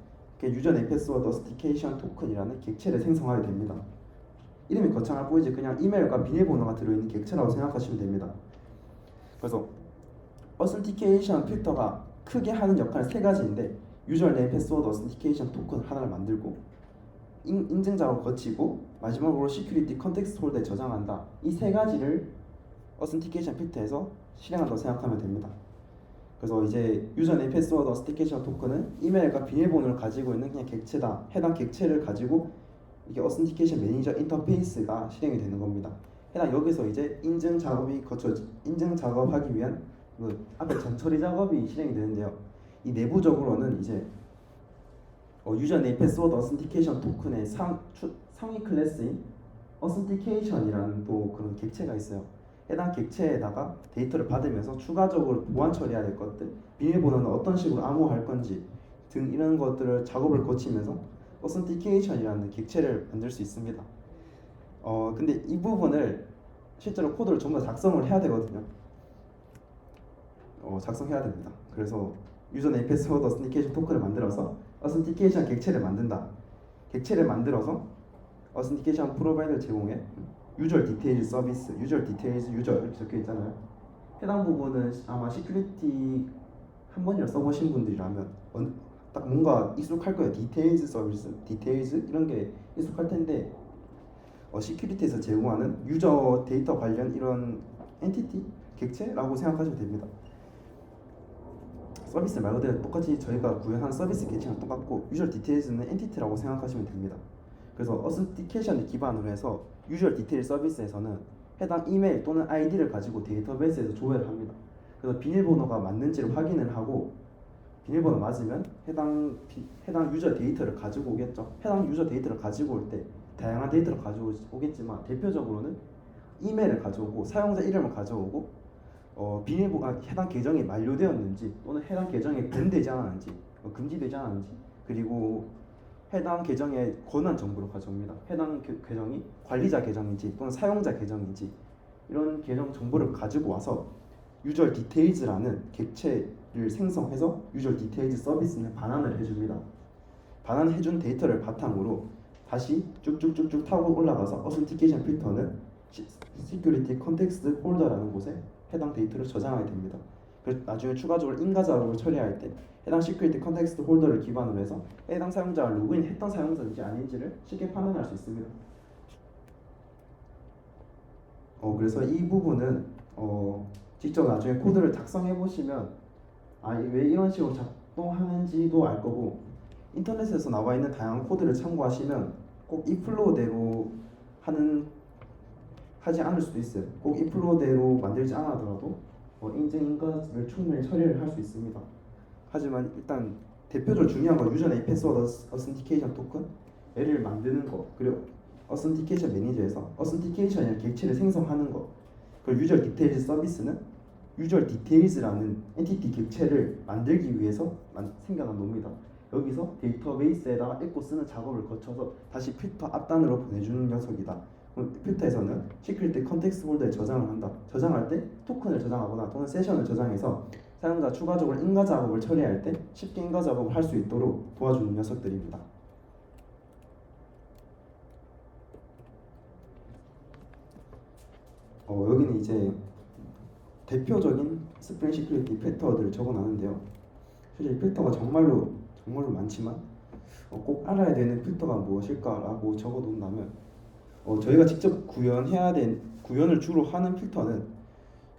유저네임 패스워드 어센티케이션 토큰이라는 객체를 생성하게 됩니다. 이름이 거창할 보이지 그냥 이메일과 비밀번호가 들어있는 객체라고 생각하시면 됩니다. 그래서 어센티케이션 필터가 크게 하는 역할은 세 가지인데, 유저네임 패스워드 어센티케이션 토큰 하나를 만들고 인증 작업을 거치고 마지막으로 시큐리티 컨텍스트 홀더에 저장한다. 이 세 가지를 어센티케이션 필터에서 실행한다고 생각하면 됩니다. 그래서 이제 유저네임 패스워드 어센티케이션 토큰은 이메일과 비밀번호를 가지고 있는 그냥 객체다. 해당 객체를 가지고 이게 어센티케이션 매니저 인터페이스가 실행이 되는 겁니다. 해당 여기서 이제 인증 작업하기 위한 앞에 전처리 작업이 실행이 되는데요. 이 내부적으로는 이제 유저네임 패스워드 어센티케이션 토큰의 상위 클래스인 어센티케이션이라는 또 그런 객체가 있어요. 해당 객체에다가 데이터를 받으면서 추가적으로 보안 처리해야 될 것들, 비밀번호는 어떤 식으로 암호할 건지 등 이런 것들을 작업을 거치면서 어센티케이션이라는 객체를 만들 수 있습니다. 근데 이 부분을 실제로 코드를 전부 다 작성을 해야 되거든요. 작성해야 됩니다. 그래서 유저네임 패스워드 어센티케이션 토큰을 만들어서 어센티케이션 객체를 만든다. 객체를 만들어서 어센티케이션 프로바이더를 제공해 유저 디테일 서비스, 유저 디테일즈 유저 이렇게 적혀 있잖아요. 해당 부분은 아마 시큐리티 한 번이라 써보신 분들이라면 딱 뭔가 익숙할 거예요. 디테일즈 서비스, 디테일즈 이런 게 익숙할 텐데, 시큐리티에서 제공하는 유저 데이터 관련 이런 엔티티, 객체라고 생각하시면 됩니다. 서비스 말 그대로 똑같이 저희가 구현한 서비스 객체랑 똑같고, 유저 디테일즈는 엔티티라고 생각하시면 됩니다. 그래서 어센티케이션을 기반으로 해서 유저 디테일 서비스에서는 해당 이메일 또는 아이디를 가지고 데이터베이스에서 조회를 합니다. 그래서 비밀번호가 맞는지를 확인을 하고, 비밀번호 맞으면 해당 유저 데이터를 가지고 오겠죠. 해당 유저 데이터를 가지고 올 때 다양한 데이터를 가지고 오겠지만, 대표적으로는 이메일을 가져오고 사용자 이름을 가져오고 해당 계정이 만료되었는지 또는 해당 계정이 밴되지 않았는지 금지되지 않았는지, 그리고 해당 계정의 권한 정보를 가져옵니다. 해당 계정이 관리자 계정인지 또는 사용자 계정인지 이런 계정 정보를 가지고 와서 유저 디테일즈라는 객체 생성해서 유저 디테일즈 서비스는 반환을 해줍니다. 반환해준 데이터를 바탕으로 다시 쭉쭉쭉쭉 타고 올라가서 어센티케이션 필터는 시큐리티 컨텍스트 폴더라는 곳에 해당 데이터를 저장하게 됩니다. 그래서 나중에 추가적으로 인가 작업을 처리할 때 해당 시큐리티 컨텍스트 홀더를 기반으로 해서 해당 사용자가 로그인했던 사용자인지 아닌지를 쉽게 판단할 수 있습니다. 그래서 이 부분은 직접 나중에 코드를 작성해 보시면 왜 이런 식으로 작동하는지도 알 거고, 인터넷에서 나와 있는 다양한 코드를 참고하시면 꼭 이 플로우대로 하지 않을 수도 있어요. 꼭 이 플로우대로 만들지 않아더라도 인증 인가를 충분히 처리를 할 수 있습니다. 하지만 일단 대표적으로 중요한 건 유저 네임 패스워드 어센티케이션 토큰 얘를 만드는 거, 그리고 어센티케이션 매니저에서 어센티케이션이라는 객체를 생성하는 거, 그리고 유저 디테일즈 서비스는 유저 디테일즈라는 엔티티 객체를 만들기 위해서 생겨난 놈이다. 여기서 데이터베이스에다가 읽고 쓰는 작업을 거쳐서 다시 필터 앞단으로 보내주는 녀석이다. 필터에서는 시큐리티 컨텍스트 홀더에 저장을 한다. 저장할 때 토큰을 저장하거나 또는 세션을 저장해서 사용자 추가적으로 인가 작업을 처리할 때 쉽게 인가 작업을 할 수 있도록 도와주는 녀석들입니다. 여기는 이제 대표적인 스프링 시큐리티 필터들을 적어놨는데요. 사실 필터가 정말로 많지만 꼭 알아야 되는 필터가 무엇일까라고 적어놓는다면 저희가 직접 구현을 주로 하는 필터는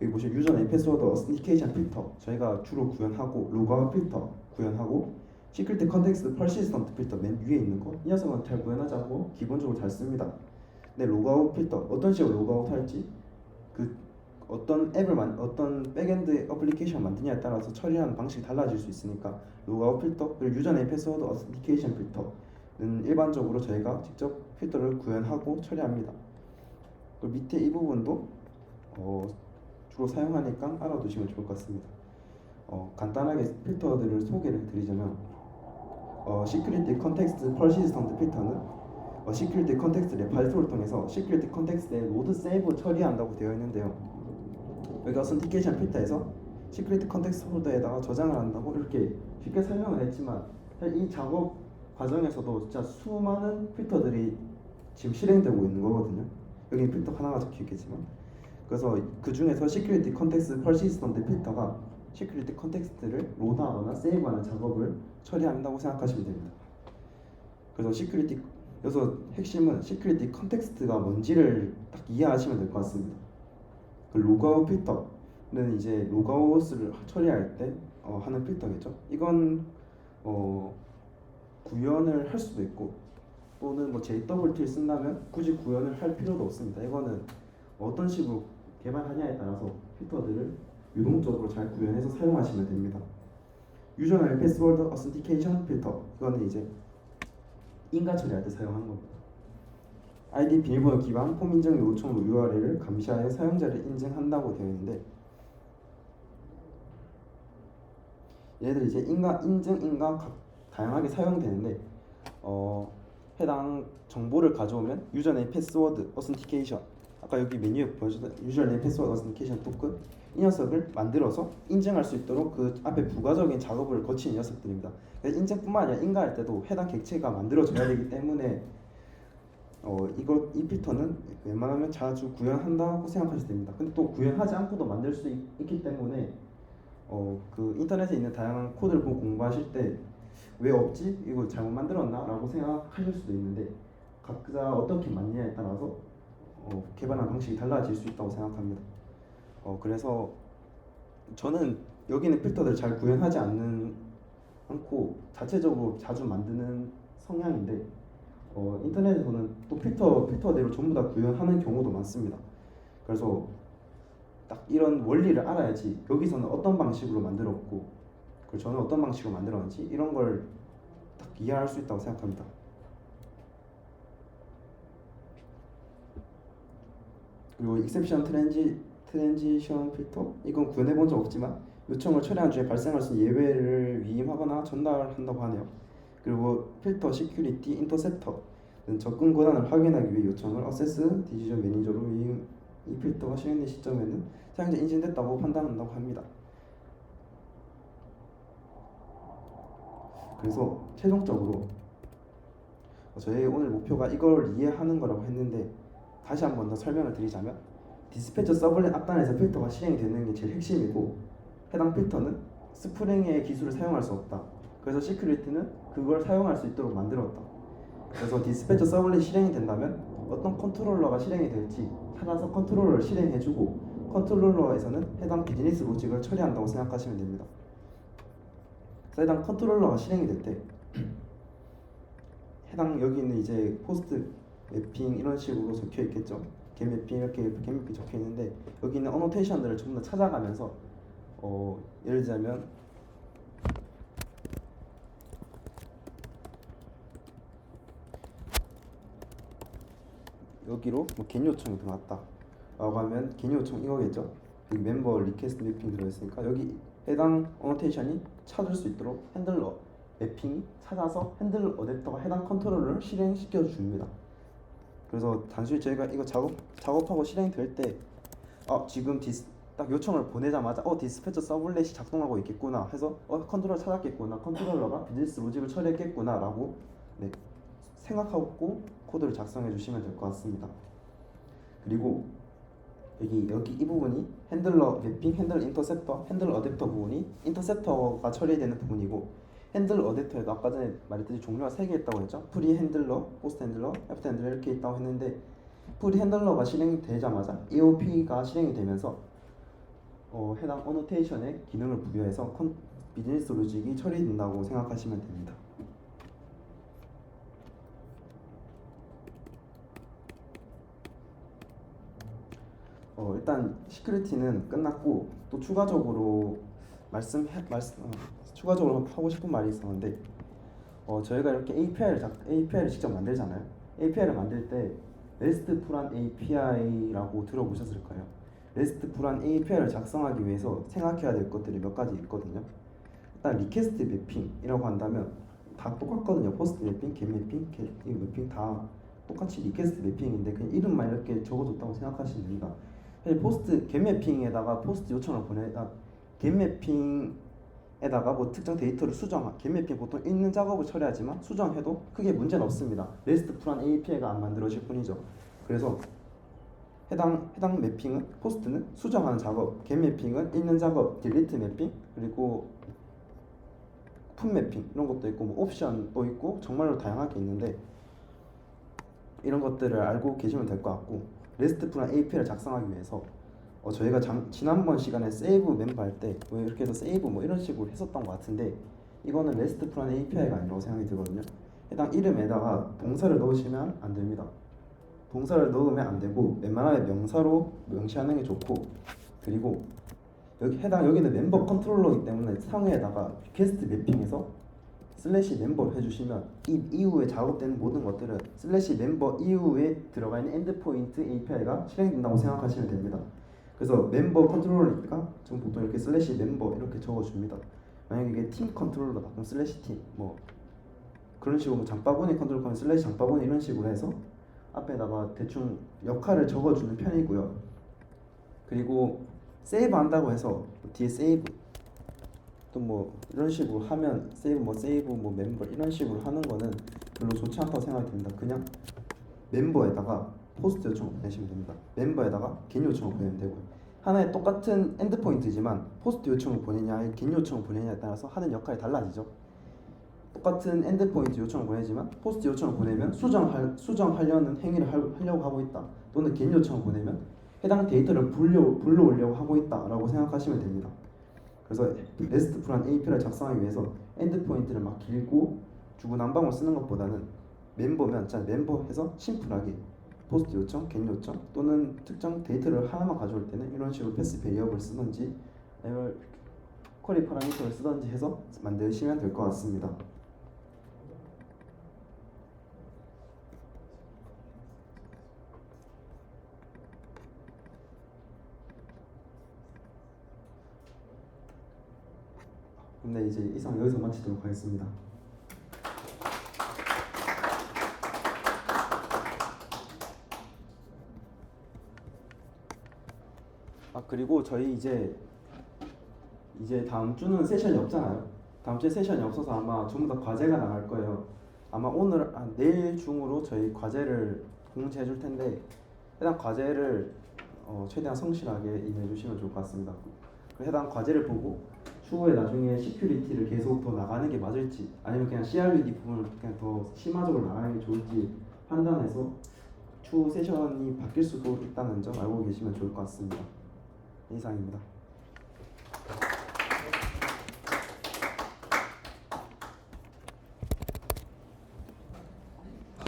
여기 보시면 유저 네임 패스워드 어센티케이션 필터 저희가 주로 구현하고, 로그아웃 필터 구현하고, 시큐리티 컨텍스트 퍼시스턴트 필터 맨 위에 있는 거, 이 녀석은 잘 구현하지 않고 기본적으로 잘 씁니다. 근데 로그아웃 필터 어떤 식으로 로그아웃 할지, 어떤 백엔드 어플리케이션 만드냐에 따라서 처리하는 방식이 달라질 수 있으니까 로그아웃 필터, 그리고 유저 네임 패스워드 어센티케이션 필터는 일반적으로 저희가 직접 필터를 구현하고 처리합니다. 그리고 밑에 이 부분도 주로 사용하니까 알아두시면 좋을 것 같습니다. 간단하게 필터들을 소개를 해드리자면 시큐리티 컨텍스트 퍼시스턴트 필터는 시큐리티 컨텍스트 레파지토리를 통해서 시큐리티 컨텍스트에 로드 세이브 처리한다고 되어 있는데요. 여기 어센티케이션 필터에서 시큐리티 컨텍스트 홀더에다가 저장을 한다고 이렇게 쉽게 설명을 했지만, 이 작업 과정에서도 진짜 수많은 필터들이 지금 실행되고 있는 거거든요. 여기 필터 하나가 적혀 있겠지만, 그래서 그 중에서 시큐리티 컨텍스트 퍼시스턴트 필터가 시큐리티 컨텍스트를 로드하거나 세이브하는 작업을 처리한다고 생각하시면 됩니다. 그래서 여기서 핵심은 시큐리티 컨텍스트가 뭔지를 딱 이해하시면 될 것 같습니다. 그 로그아웃 필터는 이제 로그아웃을 처리할 때 하는 필터겠죠. 이건 구현을 할 수도 있고, 또는 JWT를 쓴다면 굳이 구현을 할 필요도 없습니다. 이거는 어떤 식으로 개발하냐에 따라서 필터들을 유동적으로 잘 구현해서 사용하시면 됩니다. 유저 네임 패스워드 어센티케이션 필터, 이거는 이제 인가 처리할 때 사용하는 겁니다. ID 비밀번호 기반 폼 인증 요청으로 URL을 감시하여 사용자를 인증한다고 되어 있는데, 얘들 이제 인증 다양하게 사용되는데 해당 정보를 가져오면 유저 네임 패스워드 어센티케이션, 아까 여기 메뉴에 보여줬던 유저 네임 패스워드 어센티케이션 토큰, 이 녀석을 만들어서 인증할 수 있도록 그 앞에 부가적인 작업을 거치는 녀석들입니다. 인증뿐만 아니라 인가할 때도 해당 객체가 만들어져야 되기 때문에 이 필터는 웬만하면 자주 구현한다고 생각하셔도 됩니다. 근데 또 구현하지 않고도 만들 수 있기 때문에 그 인터넷에 있는 다양한 코드를 보고 공부하실 때 왜 없지? 이거 잘못 만들었나? 라고 생각하실 수도 있는데, 각자 어떻게 만드냐에 따라서 개발하는 방식이 달라질 수 있다고 생각합니다. 그래서 저는 여기는 필터들을 잘 구현하지 않고 자체적으로 자주 만드는 성향인데, 인터넷에서는 또 필터대로 전부 다 구현하는 경우도 많습니다. 그래서 딱 이런 원리를 알아야지 여기서는 어떤 방식으로 만들었고, 그리고 저는 어떤 방식으로 만들었는지 이런 걸 딱 이해할 수 있다고 생각합니다. 그리고 익셉션 트랜지션 필터, 이건 구현해 본 적 없지만 요청을 처리한 중에 발생할 수 있는 예외를 위임하거나 전달한다고 하네요. 그리고 필터 시큐리티 인터셉터는 접근 권한을 확인하기 위해 요청을 어세스 디시전 매니저로 위임, 이 필터가 실행된 시점에는 사용자 인증됐다고 판단한다고 합니다. 그래서 최종적으로 저희 오늘 목표가 이걸 이해하는 거라고 했는데 다시 한 번 더 설명을 드리자면 디스패처 서블렛 앞단에서 필터가 실행이 되는 게 제일 핵심이고 해당 필터는 스프링의 기술을 사용할 수 없다. 그래서 시큐리티는 그걸 사용할 수 있도록 만들었다. 그래서 디스패처 서블렛 실행이 된다면 어떤 컨트롤러가 실행이 될지 찾아서 컨트롤러를 실행해주고 컨트롤러에서는 해당 비즈니스 로직을 처리한다고 생각하시면 됩니다. 그래서 해당 컨트롤러가 실행이 될 때 해당 여기는 이제 포스트 매핑 이런 식으로 적혀 있겠죠. 겟 매핑 이렇게 겟 매핑 적혀 있는데 여기 있는 어노테이션들을 전부 다 찾아가면서 예를 들자면 여기로 겟 요청이 들어왔다 라고 하면 겟 요청 이거겠죠. 여기 멤버 리퀘스트 매핑 들어있으니까 여기 해당 어노테이션이 찾을 수 있도록 핸들러 매핑이 찾아서 핸들러 어댑터가 해당 컨트롤러를 실행시켜 줍니다. 그래서 단순히 저희가 이거 작업하고 실행될 때 지금 딱 요청을 보내자마자 디스패처 서블렛이 작동하고 있겠구나 해서 컨트롤러 찾았겠구나, 컨트롤러가 비즈니스 로직을 처리했겠구나 라고 생각하고 코드를 작성해 주시면 될 것 같습니다. 그리고 여기 이 부분이 핸들러 매핑, 핸들 인터셉터, 핸들 어댑터 부분이 인터셉터가 처리되는 부분이고 핸들 어댑터에도 아까 전에 말했듯이 종류가 3개 있다고 했죠. 프리 핸들러, 포스트 핸들러, 애프터 핸들러 이렇게 있다고 했는데 프리 핸들러가 실행되자마자 AOP가 실행이 되면서 해당 어노테이션의 기능을 부여해서 비즈니스 로직이 처리된다고 생각하시면 됩니다. 일단 시큐리티는 끝났고 또 추가적으로 추가적으로 하고 싶은 말이 있었는데 저희가 이렇게 API를 직접 만들잖아요. API를 만들 때 RESTful한 API라고 들어보셨을 거예요. RESTful한 API를 작성하기 위해서 생각해야 될 것들이 몇 가지 있거든요. 일단 리퀘스트 매핑이라고 한다면 다 똑같거든요. 포스트 매핑, 겟 매핑, 이 매핑 다 똑같이 리퀘스트 매핑인데 그냥 이름만 이렇게 적어줬다고 생각하시면 됩니다. 사실 겟 매핑에다가 포스트 요청을 겟 매핑에다가 뭐 특정 데이터를 겟 매핑 보통 읽는 작업을 처리하지만 수정해도 크게 문제는 없습니다. RESTful한 API가 안 만들어질 뿐이죠. 그래서 해당 매핑은 포스트는 수정하는 작업, 겟 매핑은 읽는 작업, 딜리트 매핑, 그리고 풋 매핑 이런 것도 있고 뭐 옵션도 있고 정말로 다양하게 있는데 이런 것들을 알고 계시면 될 것 같고 RESTful한 API를 작성하기 위해서 저희가 지난번 시간에 세이브 멤버 할 때 뭐 이렇게 해서 세이브 뭐 이런 식으로 했었던 것 같은데 이거는 RESTful한 API가 아니라고 생각이 들거든요. 해당 이름에다가 동사를 넣으시면 안 됩니다. 동사를 넣으면 안 되고 웬만하면 명사로 명시하는 게 좋고 그리고 여기는 멤버 컨트롤러이기 때문에 상위에다가 리퀘스트 매핑해서 슬래시 멤버를 해주시면 이 이후에 작업되는 모든 것들은 슬래시 멤버 이후에 들어가 있는 엔드포인트 API가 실행된다고 생각하시면 됩니다. 그래서 멤버 컨트롤러니까 지금 보통 이렇게 슬래시 멤버 이렇게 적어줍니다. 만약에 이게 팀 컨트롤러다 그럼 슬래시 팀 뭐 그런 식으로 뭐 장바구니 컨트롤러면 슬래시 장바구니 이런 식으로 해서 앞에다가 대충 역할을 적어주는 편이고요. 그리고 세이브 한다고 해서 뒤에 세이브 또 뭐 이런 식으로 하면 세이브 뭐 멤버 이런 식으로 하는 거는 별로 좋지 않다고 생각이 듭니다. 그냥 멤버에다가 포스트 요청을 보내시면 됩니다. 멤버에다가 겟 요청을 보내면 되고요. 하나의 똑같은 엔드포인트지만 포스트 요청을 보내냐 겟 요청을 보내냐에 따라서 하는 역할이 달라지죠. 똑같은 엔드포인트 요청을 보내지만 포스트 요청을 보내면 수정하려는 행위를 하려고 하고 있다. 또는 겟 요청을 보내면 해당 데이터를 불러오려고 하고 있다라고 생각하시면 됩니다. 그래서 RESTful한 API를 작성하기 위해서 엔드포인트를 막 길고 주구난방으로 쓰는 것보다는 멤버면 멤버 해서 심플하게 포스트 요청, 겟 요청 또는 특정 데이터를 하나만 가져올 때는 이런 식으로 패스 베리어블을 쓰든지 아니면 쿼리 파라미터를 쓰든지 해서 만드시면 될 것 같습니다. 근데 이제 이상 여기서 마치도록 하겠습니다. 그리고 저희 이제 다음 주는 세션이 없잖아요. 다음 주에 세션이 없어서 아마 전부 다 과제가 나갈 거예요. 아마 오늘 내일 중으로 저희 과제를 공지해 줄 텐데 해당 과제를 최대한 성실하게 임해 주시면 좋을 것 같습니다. 그 해당 과제를 보고 추후에 나중에 시큐리티를 계속 더 나가는 게 맞을지 아니면 그냥 CRUD 부분을 그냥 더 심화적으로 나가는 게 좋을지 판단해서 추후 세션이 바뀔 수도 있다는 점 알고 계시면 좋을 것 같습니다. 이상입니다.